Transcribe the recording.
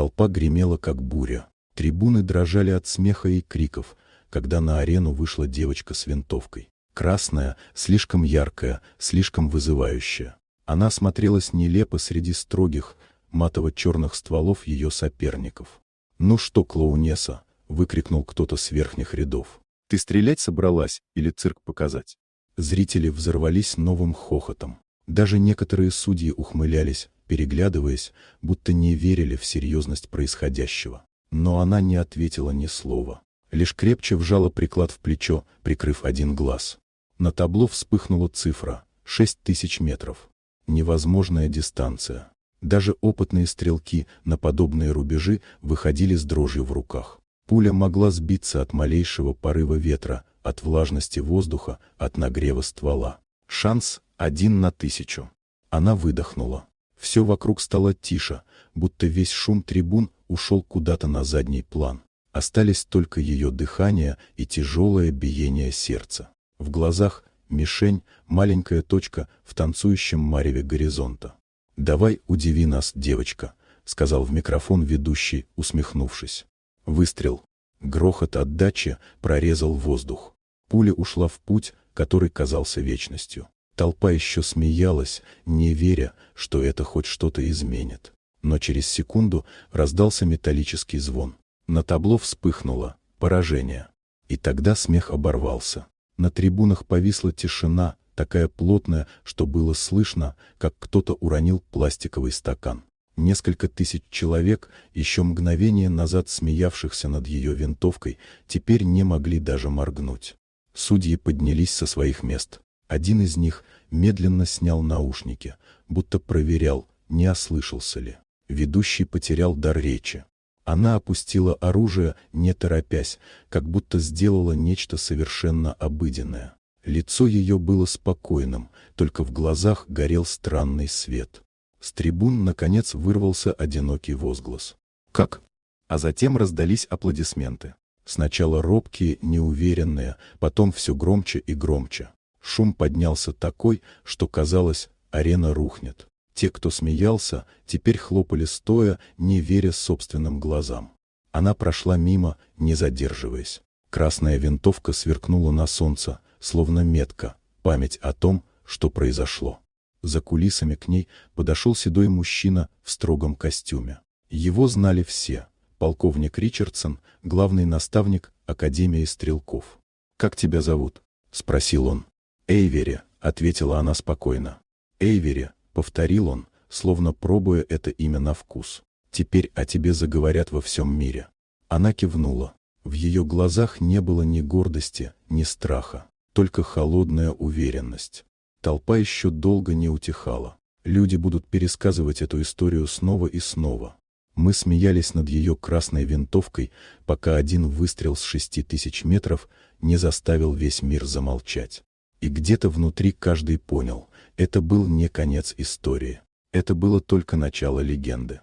Толпа гремела, как буря. Трибуны дрожали от смеха и криков, когда на арену вышла девочка с винтовкой. Красная, слишком яркая, слишком вызывающая. Она смотрелась нелепо среди строгих, матово-черных стволов ее соперников. «Ну что, клоунесса!» — выкрикнул кто-то с верхних рядов. «Ты стрелять собралась или цирк показать?» Зрители взорвались новым хохотом. Даже некоторые судьи ухмылялись, переглядываясь, будто не верили в серьезность происходящего. Но она не ответила ни слова. Лишь крепче вжала приклад в плечо, прикрыв один глаз. На табло вспыхнула цифра — 6000 метров. Невозможная дистанция. Даже опытные стрелки на подобные рубежи выходили с дрожью в руках. Пуля могла сбиться от малейшего порыва ветра, от влажности воздуха, от нагрева ствола. Шанс 1 на 1000. Она выдохнула. Все вокруг стало тише, будто весь шум трибун ушел куда-то на задний план. Остались только ее дыхание и тяжелое биение сердца. В глазах мишень, маленькая точка в танцующем мареве горизонта. «Давай, удиви нас, девочка», — сказал в микрофон ведущий, усмехнувшись. Выстрел. Грохот отдачи прорезал воздух. Пуля ушла в путь, который казался вечностью. Толпа еще смеялась, не веря, что это хоть что-то изменит. Но через секунду раздался металлический звон. На табло вспыхнуло поражение. И тогда смех оборвался. На трибунах повисла тишина, такая плотная, что было слышно, как кто-то уронил пластиковый стакан. Несколько тысяч человек, еще мгновение назад смеявшихся над ее винтовкой, теперь не могли даже моргнуть. Судьи поднялись со своих мест. Один из них медленно снял наушники, будто проверял, не ослышался ли. Ведущий потерял дар речи. Она опустила оружие, не торопясь, как будто сделала нечто совершенно обыденное. Лицо ее было спокойным, только в глазах горел странный свет. С трибун, наконец, вырвался одинокий возглас. «Как?». А затем раздались аплодисменты. Сначала робкие, неуверенные, потом все громче и громче. Шум поднялся такой, что казалось, арена рухнет. Те, кто смеялся, теперь хлопали стоя, не веря собственным глазам. Она прошла мимо, не задерживаясь. Красная винтовка сверкнула на солнце, словно метка, память о том, что произошло. За кулисами к ней подошел седой мужчина в строгом костюме. Его знали все. Полковник Ричардсон, главный наставник Академии стрелков. «Как тебя зовут?» — спросил он. «Эйвери», — ответила она спокойно. «Эйвери», — повторил он, словно пробуя это имя на вкус. «Теперь о тебе заговорят во всем мире». Она кивнула. В ее глазах не было ни гордости, ни страха, только холодная уверенность. Толпа еще долго не утихала. Люди будут пересказывать эту историю снова и снова. Мы смеялись над ее красной винтовкой, пока один выстрел с 6000 метров не заставил весь мир замолчать. И где-то внутри каждый понял, это был не конец истории. Это было только начало легенды.